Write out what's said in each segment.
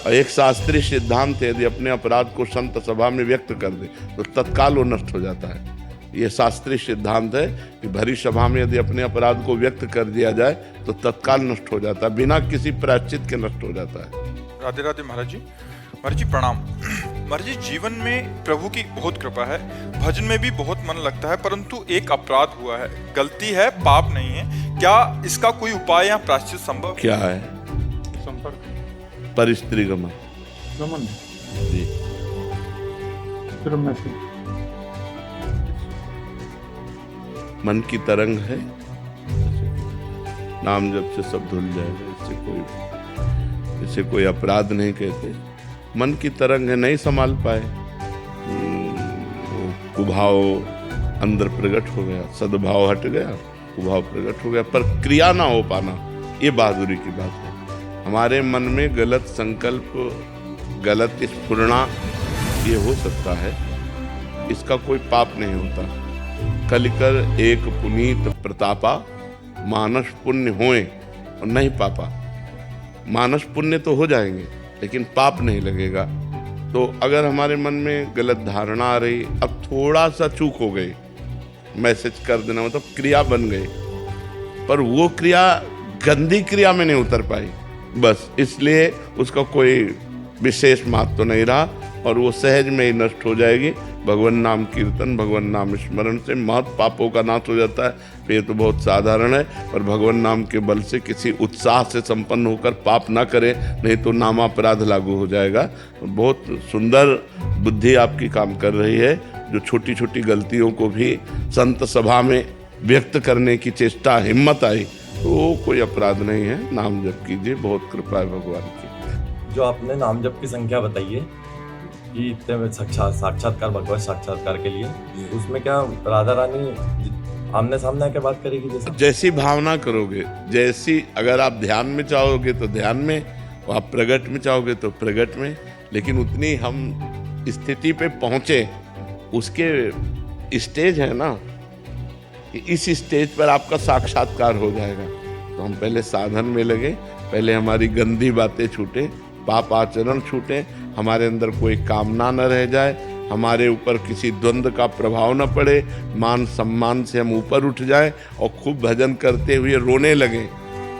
और एक शास्त्रीय सिद्धांत है, यदि अपने अपराध को संत सभा में व्यक्त कर दे तो तत्काल वो नष्ट हो जाता है। ये शास्त्रीय सिद्धांत है कि भरी सभा में यदि अपने अपराध को व्यक्त कर दिया जाए तो तत्काल नष्ट हो जाता है, बिना किसी प्रायश्चित के नष्ट हो जाता है। राधे राधे महाराज जी। महाराज जी प्रणाम। महाराज जी, जीवन में प्रभु की बहुत कृपा है, भजन में भी बहुत मन लगता है, परंतु एक अपराध हुआ है, गलती है, पाप नहीं है। क्या इसका कोई उपाय या प्रायश्चित संभव? क्या है? संपर्क परिस्त्री गमन जी। फिर मैं से मन की तरंग है, नाम जब से सब धुल जाएगा, इसे कोई अपराध नहीं कहते। मन की तरंग है, नहीं संभाल पाए, कुभाव अंदर प्रकट हो गया, सद्भाव हट गया, कुभाव प्रकट हो गया, पर क्रिया ना हो पाना, ये बहादुरी की बात है। हमारे मन में गलत संकल्प, गलत स्फुरणा ये हो सकता है, इसका कोई पाप नहीं होता। कलिकर एक पुनीत प्रतापा, मानस पुण्य होए और नहीं पापा। मानस पुण्य तो हो जाएंगे लेकिन पाप नहीं लगेगा। तो अगर हमारे मन में गलत धारणा आ रही, अब थोड़ा सा चूक हो गई, मैसेज कर देना मतलब क्रिया बन गई, पर वो क्रिया गंदी क्रिया में नहीं उतर पाई, बस इसलिए उसका कोई विशेष महत्व तो नहीं रहा और वो सहज में ही नष्ट हो जाएगी। भगवान नाम कीर्तन, भगवान नाम स्मरण से महत पापों का नाश हो जाता है। ये तो बहुत साधारण है, पर भगवान नाम के बल से किसी उत्साह से संपन्न होकर पाप ना करे, नहीं तो नामापराध लागू हो जाएगा। बहुत सुंदर बुद्धि आपकी काम कर रही है, जो छोटी छोटी गलतियों को भी संत सभा में व्यक्त करने की चेष्टा, हिम्मत आई, तो कोई अपराध नहीं है। नाम जप कीजिए, बहुत कृपा है भगवान की। जो आपने नाम जप की संख्या बताई है कि इतने में साक्षात्कार, भगवत साक्षात्कार के लिए, उसमें क्या राधा रानी आमने सामने आके बात करेगी? जैसी भावना करोगे, जैसी, अगर आप ध्यान में चाहोगे तो ध्यान में, और आप प्रगट में चाहोगे तो प्रगट में, लेकिन उतनी हम स्थिति पे पहुंचे, उसके स्टेज है ना, इस स्टेज पर आपका साक्षात्कार हो जाएगा। तो हम पहले साधन में लगे, पहले हमारी गंदी बातें छूटे, पाप आचरण छूटे, हमारे अंदर कोई कामना न रह जाए, हमारे ऊपर किसी द्वंद्व का प्रभाव न पड़े, मान सम्मान से हम ऊपर उठ जाएं और खूब भजन करते हुए रोने लगें,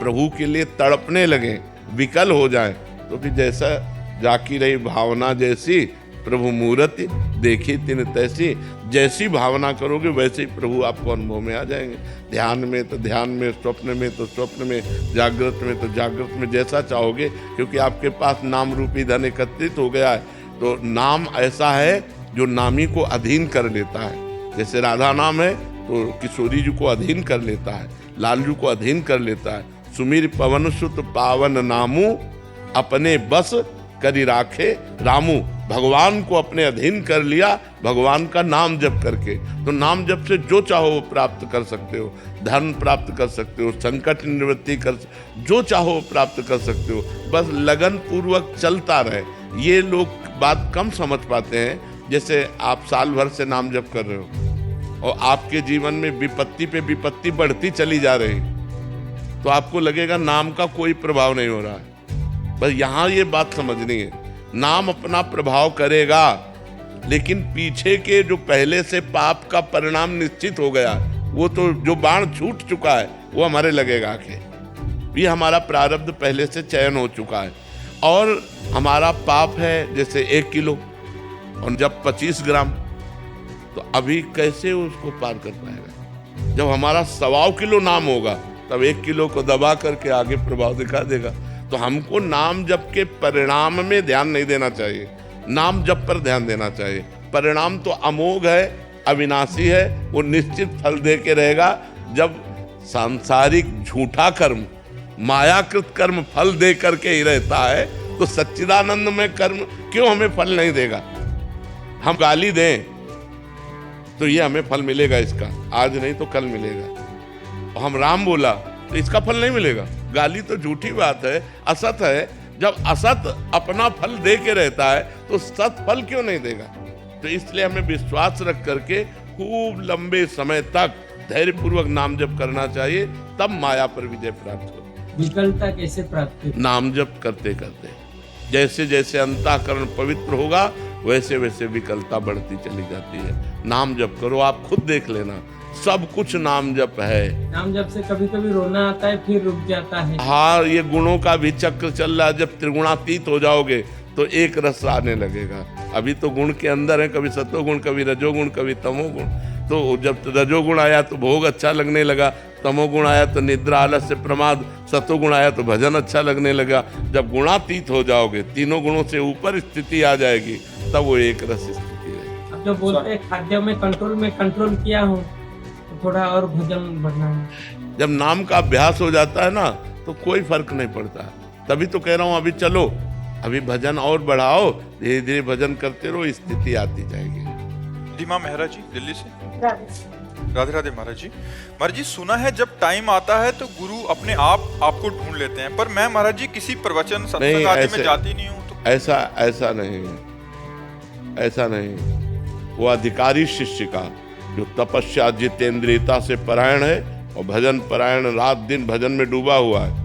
प्रभु के लिए तड़पने लगें, विकल हो जाएं। तो फिर जैसा जाकी रही भावना जैसी, प्रभु मूर्ति देखी तिन तैसी, जैसी भावना करोगे वैसे ही प्रभु आपको अनुभव में आ जाएंगे। ध्यान में तो ध्यान में, स्वप्न में तो स्वप्न में, जागृत में तो जागृत में, जैसा चाहोगे, क्योंकि आपके पास नाम रूपी धन एकत्रित हो गया है। तो नाम ऐसा है जो नामी को अधीन कर लेता है। जैसे राधा नाम है तो किशोरी जी को अधीन कर लेता है, लालजू को अधीन कर लेता है। सुमीर पवन सुत पावन नामू, अपने बस करी राखे रामू। भगवान को अपने अधीन कर लिया, भगवान का नाम जप करके। तो नाम जप से जो चाहो वो प्राप्त कर सकते हो, धन प्राप्त कर सकते हो, संकट निवृत्ति कर, जो चाहो प्राप्त कर सकते हो, बस लगन पूर्वक चलता रहे। ये लोग बात कम समझ पाते हैं। जैसे आप साल भर से नाम जप कर रहे हो और आपके जीवन में विपत्ति पे विपत्ति बढ़ती चली जा रही, तो आपको लगेगा नाम का कोई प्रभाव नहीं हो रहा है। बस यहाँ ये बात समझनी है, नाम अपना प्रभाव करेगा, लेकिन पीछे के जो पहले से पाप का परिणाम निश्चित हो गया, वो तो जो बाण छूट चुका है वो हमारे लगेगा आके। ये हमारा प्रारब्ध पहले से चयन हो चुका है। और हमारा पाप है जैसे 1 किलो और जब 25 ग्राम, तो अभी कैसे उसको पार कर पाएगा? जब हमारा 1.25 किलो नाम होगा तब 1 किलो को दबा करके आगे प्रभाव दिखा देगा। तो हमको नाम जप के परिणाम में ध्यान नहीं देना चाहिए, नाम जप पर ध्यान देना चाहिए। परिणाम तो अमोघ है, अविनाशी है, वो निश्चित फल दे के रहेगा। जब सांसारिक झूठा कर्म, मायाकृत कर्म फल दे करके ही रहता है, तो सच्चिदानंद में कर्म क्यों हमें फल नहीं देगा? हम गाली दें तो ये हमें फल मिलेगा, इसका आज नहीं तो कल मिलेगा। हम राम बोला तो इसका फल नहीं मिलेगा। गाली तो झूठी बात है, असत है। जब असत अपना फल दे के रहता है तो सत फल क्यों नहीं देगा? तो इसलिए हमें विश्वास रख करके खूब लंबे समय तक धैर्यपूर्वक नाम जप करना चाहिए, तब माया पर विजय प्राप्त हो। विकलता कैसे प्राप्त? नाम जप करते करते। जैसे जैसे अंतःकरण पवित्र होगा वैसे वैसे विकलता बढ़ती चली जाती है। नाम जप करो, आप खुद देख लेना, सब कुछ नाम जप है। नाम जब से कभी कभी रोना आता है, फिर रुक जाता है। हाँ, ये गुणों का भी चक्र चल रहा है। जब त्रिगुणातीत हो जाओगे तो एक रस आने लगेगा। अभी तो गुण के अंदर है, कभी सतोगुण, कभी रजोगुण, कभी तमोगुण। तो जब रजोगुण आया तो भोग अच्छा लगने लगा, तमोगुण आया तो निद्रा आलस्य प्रमाद, सतोगुण आया तो भजन अच्छा लगने लगा। जब गुणातीत हो जाओगे, तीनों गुणों से ऊपर स्थिति आ जाएगी, तब वो एक रस स्थिति है। अब जो बोलते हैं खाद्य में कंट्रोल किया हूँ, तो थोड़ा और भजन बढ़ना है। जब नाम का अभ्यास हो जाता है ना, तो कोई फर्क नहीं पड़ता। तभी तो कह रहा हूँ, अभी चलो, अभी भजन और बढ़ाओ, धीरे धीरे भजन करते रहो, स्थिति आती जाएगी। रीमा मेहरा जी दिल्ली से। राधे राधे महाराज जी। महाराज जी, सुना है जब टाइम आता है तो गुरु अपने आप आपको ढूंढ लेते हैं, पर मैं महाराज जी किसी प्रवचन सत्संग आदि में जाती नहीं हूँ तो ऐसा नहीं है, ऐसा नहीं। वो अधिकारी शिष्य का जो तपस्या जितेंद्रियता से परायण है और भजन परायण, रात दिन भजन में डूबा हुआ है,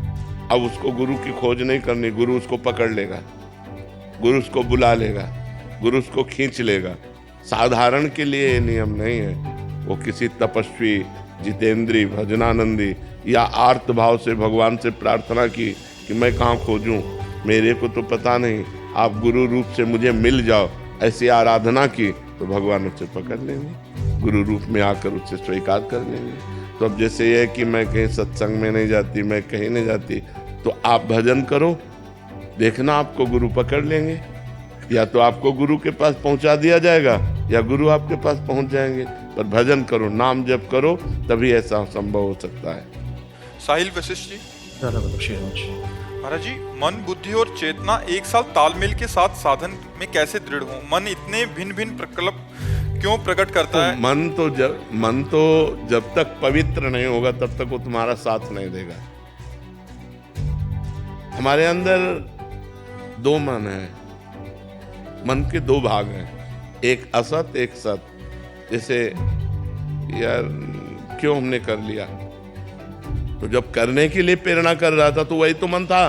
अब उसको गुरु की खोज नहीं करनी। गुरु उसको पकड़ लेगा, गुरु उसको बुला लेगा, गुरु उसको खींच लेगा। साधारण के लिए ये नियम नहीं है। वो किसी तपस्वी, जितेंद्री, भजनानंदी या आर्त भाव से भगवान से प्रार्थना की कि मैं कहाँ खोजूं, मेरे को तो पता नहीं, आप गुरु रूप से मुझे मिल जाओ, ऐसी आराधना की तो भगवान उसे पकड़ लेंगे, गुरु रूप में आकर उससे स्वीकार कर लेंगे। तो अब जैसे ये है कि मैं कहीं सत्संग में नहीं जाती, मैं कहीं नहीं जाती, तो आप भजन करो, देखना आपको गुरु पकड़ लेंगे। या तो आपको गुरु के पास पहुंचा दिया जाएगा या गुरु आपके पास पहुंच जाएंगे। पर भजन करो, नाम जप करो, तभी ऐसा संभव हो सकता है। साहिल वशिष्ठ जी। महाराज जी, मन, बुद्धि और चेतना एक साथ तालमेल के साथ साधन में कैसे दृढ़ हो? मन इतने भिन्न भिन्न प्रकल्प क्यों प्रकट करता है? मन तो जब तक पवित्र नहीं होगा तब तक वो तुम्हारा साथ नहीं देगा। हमारे अंदर दो मन है, मन के दो भाग हैं, एक असत एक सत। जैसे यार क्यों हमने कर लिया, तो जब करने के लिए प्रेरणा कर रहा था तो वही तो मन था।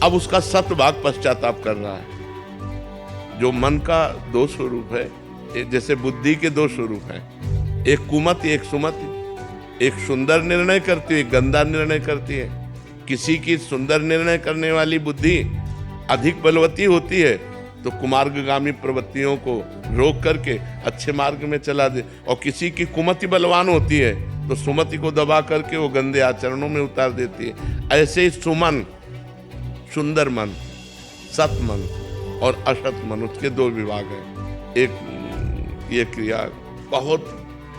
अब उसका सत भाग पश्चाताप कर रहा है। जो मन का दो स्वरूप है, जैसे बुद्धि के दो स्वरूप हैं, एक कुमति एक सुमति। एक सुंदर निर्णय करती है, एक गंदा निर्णय करती है। किसी की सुंदर निर्णय करने वाली बुद्धि अधिक बलवती होती है तो कुमार्गगामी प्रवृत्तियों को रोक करके अच्छे मार्ग में चला दे, और किसी की कुमति बलवान होती है तो सुमति को दबा करके वो गंदे आचरणों में उतार देती है। ऐसे ही सुमन, सुंदर मन, सत मन और असत मन, उसके दो विभाग हैं। एक ये क्रिया बहुत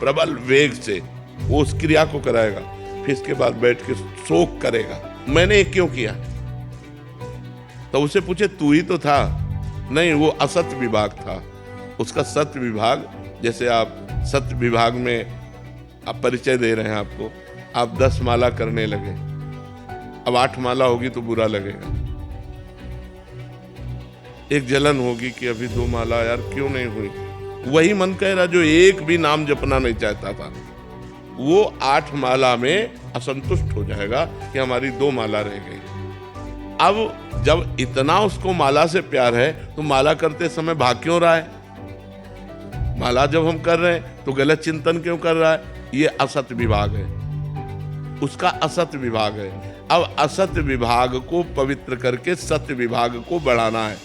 प्रबल वेग से वो उस क्रिया को कराएगा, फिर इसके बाद बैठ के शोक करेगा, मैंने ये क्यों किया। तो उसे पूछे तू ही तो था। नहीं, वो असत विभाग था। उसका सत विभाग, जैसे आप सत विभाग में आप परिचय दे रहे हैं आपको, आप 10 माला करने लगे, अब 8 माला होगी तो बुरा लगेगा। एक जलन होगी कि अभी 2 माला यार क्यों नहीं हुई। वही मन कह रहा जो एक भी नाम जपना नहीं चाहता था, वो 8 माला में असंतुष्ट हो जाएगा कि हमारी 2 माला रह गई। अब जब इतना उसको माला से प्यार है तो माला करते समय भाग क्यों रहा है? माला जब हम कर रहे हैं तो गलत चिंतन क्यों कर रहा है? ये असत विभाग है, उसका असत विभाग है। अब असत विभाग को पवित्र करके सत्य विभाग को बढ़ाना है।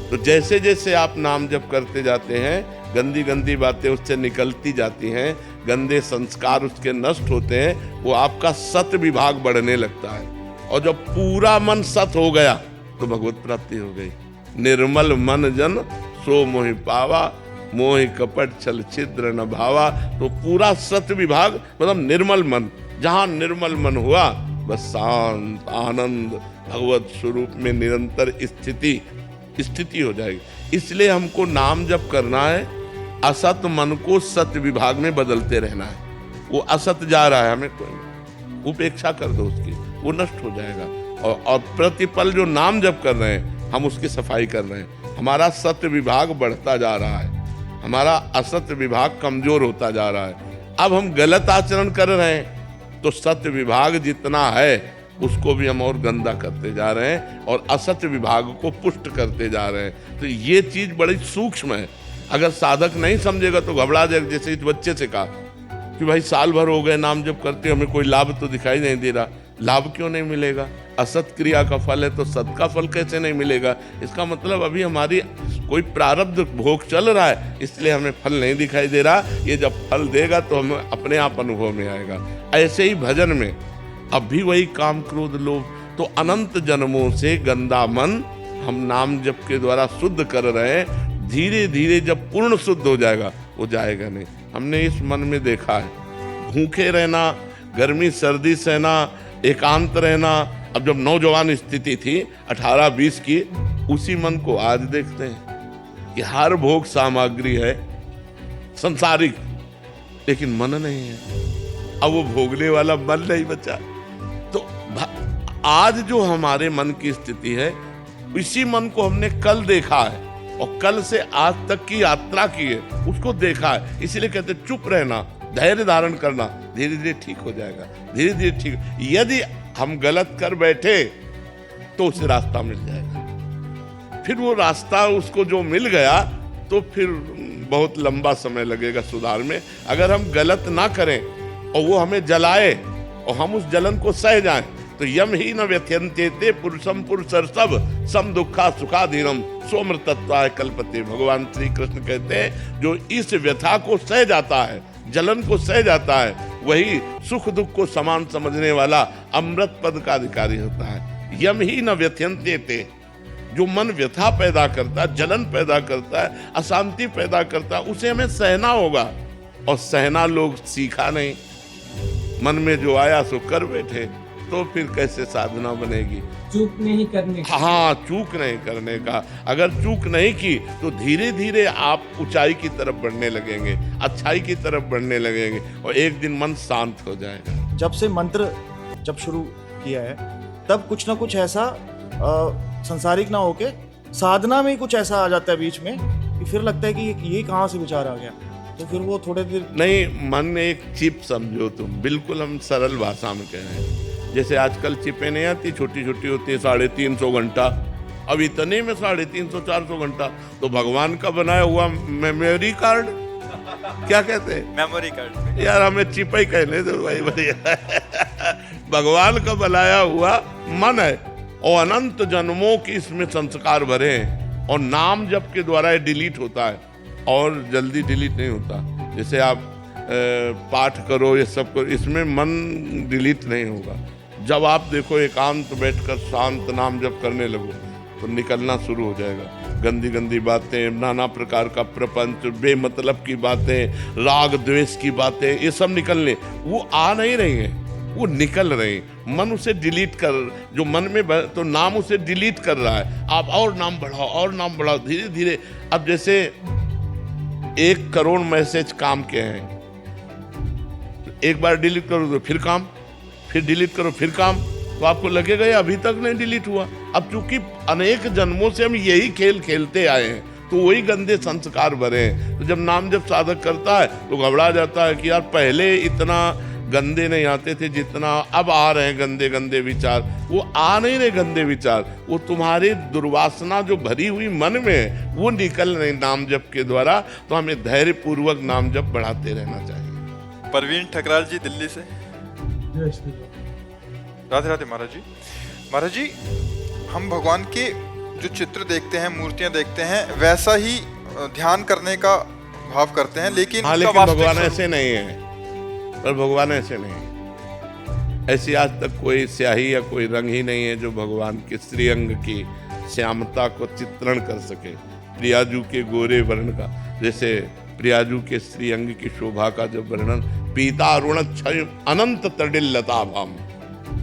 तो जैसे जैसे आप नाम जप करते जाते हैं, गंदी गंदी बातें उससे निकलती जाती हैं, गंदे संस्कार उसके नष्ट होते हैं, वो आपका सत्य विभाग बढ़ने लगता है। और जब पूरा मन सत हो गया तो भगवत प्राप्ति हो गई। निर्मल मन जन सो मोहि पावा, मोहि कपट छल छिद्र न भावा। तो पूरा सत्य विभाग मतलब निर्मल मन, जहां निर्मल मन हुआ बस शांत आनंद भगवत स्वरूप में निरंतर स्थिति हो जाएगी। इसलिए हमको नाम जप करना है, असत मन को सत्य विभाग में बदलते रहना है। वो असत जा रहा है, हमें उपेक्षा कर दो उसकी, वो नष्ट हो जाएगा। और प्रतिपल जो नाम जप कर रहे हैं हम उसकी सफाई कर रहे हैं। हमारा सत्य विभाग बढ़ता जा रहा है, हमारा असत्य विभाग कमजोर होता जा रहा है। अब हम गलत आचरण कर रहे हैं तो सत्य विभाग जितना है उसको भी हम और गंदा करते जा रहे हैं और असत्य विभाग को पुष्ट करते जा रहे हैं। तो ये चीज बड़ी सूक्ष्म है। अगर साधक नहीं समझेगा तो घबरा जाएगा। जैसे इस बच्चे से कहा कि भाई साल भर हो गए नाम जप करते, हमें कोई लाभ तो दिखाई नहीं दे रहा। लाभ क्यों नहीं मिलेगा? असत क्रिया का फल है तो सत का फल कैसे नहीं मिलेगा? इसका मतलब अभी हमारी कोई प्रारब्ध भोग चल रहा है, इसलिए हमें फल नहीं दिखाई दे रहा। ये जब फल देगा तो हमें अपने आप अनुभव में आएगा। ऐसे ही भजन में अब भी वही काम क्रोध लोभ, तो अनंत जन्मों से गंदा मन हम नाम जप के द्वारा शुद्ध कर रहे हैं। धीरे धीरे जब पूर्ण शुद्ध हो जाएगा वो जाएगा नहीं। हमने इस मन में देखा है, भूखे रहना, गर्मी सर्दी सहना, एकांत रहना। अब जब नौजवान स्थिति थी 18-20 की, उसी मन को आज देखते हैं कि हर भोग सामग्री है संसारिक, लेकिन मन नहीं है। अब वो भोगने वाला मन नहीं बचा। तो आज जो हमारे मन की स्थिति है, इसी मन को हमने कल देखा है और कल से आज तक की यात्रा की है, उसको देखा है। इसीलिए कहते चुप रहना, धैर्य धारण करना, धीरे धीरे ठीक हो जाएगा। धीरे धीरे ठीक, यदि हम गलत कर बैठे तो उसे रास्ता मिल जाएगा। फिर वो रास्ता उसको जो मिल गया तो फिर बहुत लंबा समय लगेगा सुधार में। अगर हम गलत ना करें और वो हमें जलाए और हम उस जलन को सह जाएं, तो यम ही न व्यथ्यन्ते पुरुषम पुरुषर्षभ सम दुखा सुखाधीनम सोमृतत्वाय कल्पते। भगवान श्री कृष्ण कहते हैं जो इस व्यथा को सह जाता है, जलन को सह जाता है, वही सुख दुख को समान समझने वाला अमृत पद का अधिकारी होता है। यम ही न व्यथ्यन्ते, जो मन व्यथा पैदा करता है, जलन पैदा करता है, अशांति पैदा करता है, उसे हमें सहना होगा। और सहना लोग सीखा नहीं, मन में जो आया सो कर बैठे, तो फिर कैसे साधना बनेगी? चूक नहीं करने का। हाँ, चूक नहीं करने का। अगर चूक नहीं की तो धीरे धीरे आप ऊंचाई की तरफ बढ़ने लगेंगे, अच्छाई की तरफ बढ़ने लगेंगे और एक दिन मन शांत हो जाएगा। जब से मंत्र जब शुरू किया है तब कुछ ना कुछ ऐसा संसारिक ना होके साधना में ही कुछ ऐसा आ जाता है बीच में कि फिर लगता है कि ये कहाँ से विचार आ गया। तो फिर वो थोड़े देर नहीं, मन में एक चिप समझो तुम, बिल्कुल हम सरल भाषा में कह रहे हैं। जैसे आजकल चिपें नहीं आती, छोटी छोटी होती है, 350 घंटा। अब इतने में 350-400 घंटा तो भगवान का बनाया हुआ मेमोरी कार्ड, क्या कहते हैं, मेमोरी कार्ड। यार हमें चिप ही कहने दो भाई, बढ़िया। भगवान का बनाया हुआ मन है और अनंत जन्मों की इसमें संस्कार भरे हैं और नाम जप के द्वारा ये डिलीट होता है और जल्दी डिलीट नहीं होता। जैसे आप पाठ करो, ये सब करो, इसमें मन डिलीट नहीं होगा। जब आप देखो एकांत बैठकर शांत नाम जप करने लगो तो निकलना शुरू हो जाएगा। गंदी गंदी बातें, नाना प्रकार का प्रपंच, बेमतलब की बातें, राग द्वेष की बातें, ये सब निकलने, वो आ नहीं रही हैं, वो निकल रहे हैं। मन उसे डिलीट कर, जो मन में तो नाम उसे डिलीट कर रहा है। आप और नाम बढ़ाओ और नाम बढ़ाओ, धीरे धीरे। अब जैसे 1 करोड़ मैसेज काम के हैं, एक बार डिलीट करो तो फिर काम, फिर डिलीट करो फिर काम, तो आपको लगेगा ये अभी तक नहीं डिलीट हुआ। अब चूंकि अनेक जन्मों से हम यही खेल खेलते आए हैं तो वही गंदे संस्कार भरे हैं। तो जब नाम जब साधक करता है तो घबरा जाता है कि यार पहले इतना गंदे नहीं आते थे जितना अब आ रहे हैं गंदे गंदे विचार। वो आ नहीं रहे गंदे विचार, वो तुम्हारी दुर्वासना जो भरी हुई मन में है वो निकल रही नाम जप के द्वारा। तो हमें धैर्य पूर्वक नाम जप बढ़ाते रहना चाहिए। परवीन ठकराल जी दिल्ली से। राधे राधे महाराज जी। महाराज जी, हम भगवान के जो चित्र देखते हैं, मूर्तियां देखते हैं, वैसा ही ध्यान करने का भाव करते हैं, लेकिन हाँ, लेकिन भगवान ऐसे नहीं है। पर भगवान ऐसे नहीं है। ऐसी आज तक कोई स्याही या कोई रंग ही नहीं है जो भगवान के श्रीअंग की श्यामता को चित्रण कर सके। प्रियाजू के गोरे वर्ण का, जैसे प्रियाजू के श्रीअंग की शोभा का जो वर्णन, पीता अरुण क्षय अनंत तडिल लता भाम,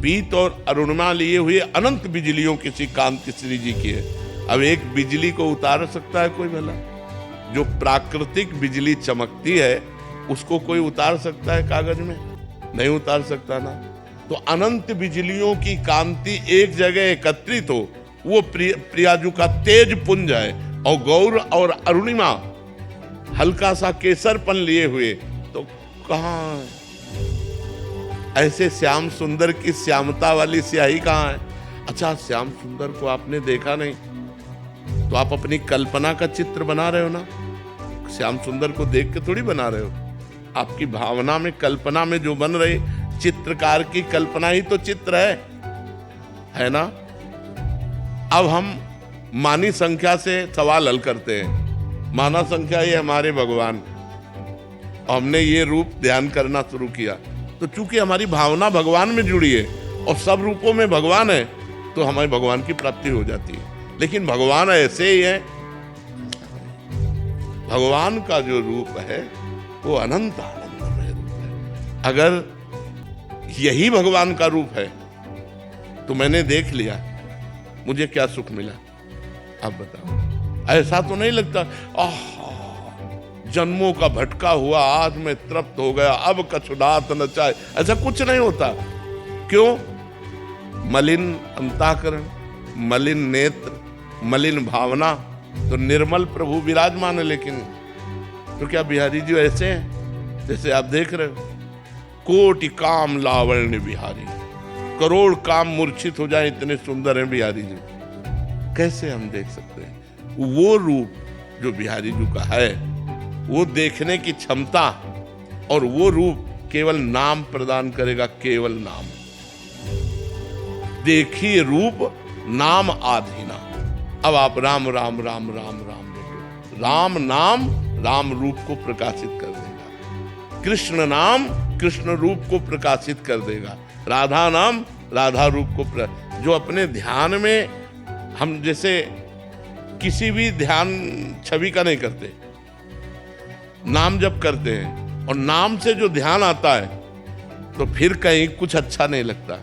पीत और अरुणिमा लिए हुए अनंत बिजलियों की सी कांति श्री जी की है। अब एक बिजली को उतार सकता है कोई भला? जो प्राकृतिक बिजली चमकती है उसको कोई उतार सकता है कागज में? नहीं उतार सकता ना। तो अनंत बिजलियों की कांति एक जगह एकत्रित हो, वो प्रियाजू का तेज पुंज है। और गौर और अरुणिमा हल्का सा केसरपन लिए हुए, तो कहाँ ऐसे श्याम सुंदर की श्यामता वाली स्याही कहाँ है? अच्छा, श्याम सुंदर को आपने देखा नहीं तो आप अपनी कल्पना का चित्र बना रहे हो ना। श्याम सुंदर को देख के थोड़ी बना रहे हो, आपकी भावना में, कल्पना में जो बन रही, चित्रकार की कल्पना ही तो चित्र है ना। अब हम मानी संख्या से सवाल हल करते हैं। माना संख्या ये हमारे भगवान, और हमने ये रूप ध्यान करना शुरू किया, तो चूंकि हमारी भावना भगवान में जुड़ी है और सब रूपों में भगवान है, तो हमारे भगवान की प्राप्ति हो जाती है। लेकिन भगवान ऐसे ही है, भगवान का जो रूप है वो अनंत आनंदमय रूप है। अगर यही भगवान का रूप है तो मैंने देख लिया, मुझे क्या सुख मिला? आप बताओ। ऐसा तो नहीं लगता जन्मों का भटका हुआ आज मैं तृप्त हो गया, अब कछुडात न चाहे, ऐसा कुछ नहीं होता। क्यों? मलिन अंतःकरण, मलिन नेत्र, मलिन भावना, तो निर्मल प्रभु विराजमान है। लेकिन तो क्या बिहारी जी ऐसे हैं जैसे आप देख रहे हो? कोटि काम लावण्य बिहारी, करोड़ काम मूर्छित हो जाए, इतने सुंदर हैं बिहारी जी। कैसे हम देख सकते हैं? वो रूप जो बिहारी जी का है, वो देखने की क्षमता, और वो रूप केवल नाम प्रदान करेगा, केवल नाम। देखिए रूप नाम आधीना। अब आप राम राम राम राम राम बोलो, राम नाम राम रूप को प्रकाशित कर देगा, कृष्ण नाम कृष्ण रूप को प्रकाशित कर देगा, राधा नाम राधा रूप को जो अपने ध्यान में हम जैसे किसी भी ध्यान छवि का नहीं करते, नाम जब करते हैं और नाम से जो ध्यान आता है तो फिर कहीं कुछ अच्छा नहीं लगता,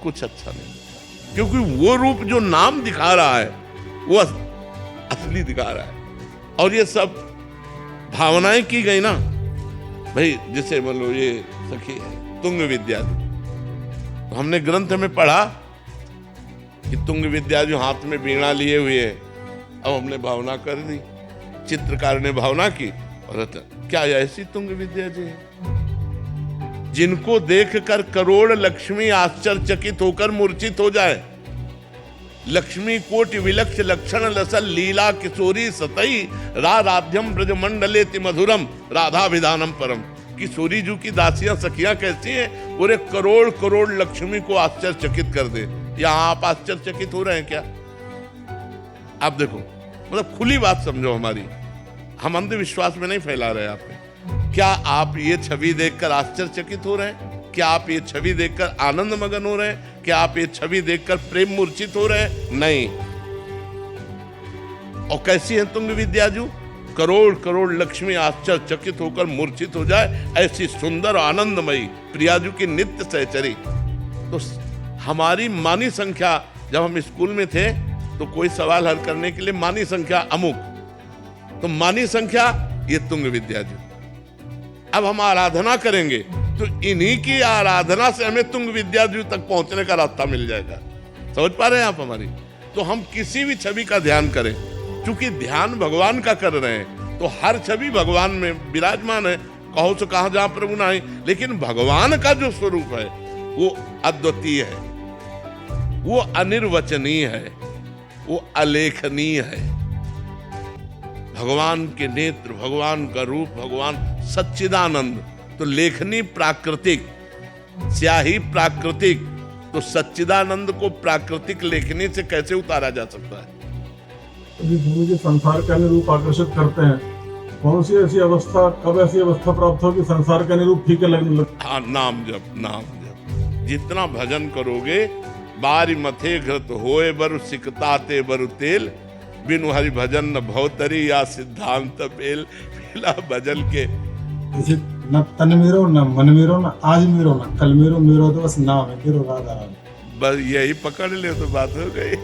कुछ अच्छा नहीं लगता, क्योंकि वो रूप जो नाम दिखा रहा है वो असली दिखा रहा है। और ये सब भावनाएं की गई ना भाई। जैसे मान लो ये सखी है तुंग विद्या, तो हमने ग्रंथ में पढ़ा कि तुंग विद्या जो हाथ में वीणा लिए हुए है, अब हमने भावना कर दी, चित्रकार ने भावना की, और क्या ऐसी तुंग विद्या जी है जिनको देखकर करोड़ लक्ष्मी आश्चर्यचकित होकर मूर्छित हो जाए। लक्ष्मी कोटि विलक्ष लक्षण लसल लीला किशोरी सतई राध्यम ब्रजमंडलेति मधुरम राधा विधानम परम। किशोरी जी की दासियां सखियां कैसी हैं? और एक करोड़ करोड़ लक्ष्मी को आश्चर्यचकित कर दे। यहाँ आप आश्चर्यचकित हो रहे हैं क्या? आप देखो, मतलब खुली बात समझो हमारी, हम अंधविश्वास में नहीं फैला रहे आपको। क्या आप ये छवि देखकर आश्चर्यचकित हो रहे हैं? क्या आप ये छवि देखकर आनंद मगन हो रहे हैं? क्या आप ये छवि देखकर प्रेम मूर्छित हो रहे हैं? नहीं। और कैसी है तुंग विद्याजू? करोड़ करोड़ लक्ष्मी आश्चर्यचकित होकर मूर्छित हो जाए, ऐसी सुंदर आनंदमयी प्रियाजू की नित्य सहचरी। तो हमारी मानी संख्या, जब हम स्कूल में थे तो कोई सवाल हल करने के लिए मानी संख्या अमुक, तो मानी संख्या ये तुंग विद्याजू। अब हम आराधना करेंगे तो इन्हीं की आराधना से हमें तुंग विद्याजू तक पहुंचने का रास्ता मिल जाएगा। समझ पा रहे हैं आप हमारी? तो हम किसी भी छवि का ध्यान करें, क्योंकि ध्यान भगवान का कर रहे हैं, तो हर छवि भगवान में विराजमान है। कहो तो कहां जहां प्रभु नहीं, लेकिन भगवान का जो स्वरूप है वो अद्वितीय है, वो अनिर्वचनीय है, वो अलेखनीय है। भगवान के नेत्र, भगवान का रूप, भगवान सच्चिदानंद। तो लेखनी प्राकृतिक, स्याही प्राकृतिक, तो सच्चिदानंद को प्राकृतिक लेखनी से कैसे उतारा जा सकता है? भूमि के संसार के अनुरूप आकर्षित करते हैं। कौन सी ऐसी अवस्था, कब ऐसी अवस्था प्राप्त हो कि संसार के अनुरूप फीके लगने लगते? हाँ, नाम जप, नाम जप। जितना भजन करोगे, बारी मथे घृत होए बरु सिकताते बरु तेल, बिनु हरि भजन न भवतरी या सिद्धांत पेल। पहला भजन के जैसे न तन मेरो, न मन मेरो, न आज मेरो, न कल मेरो तो बस नाम है, तेरो राधा रानी। बस यही पकड़ ले तो बात हो गई।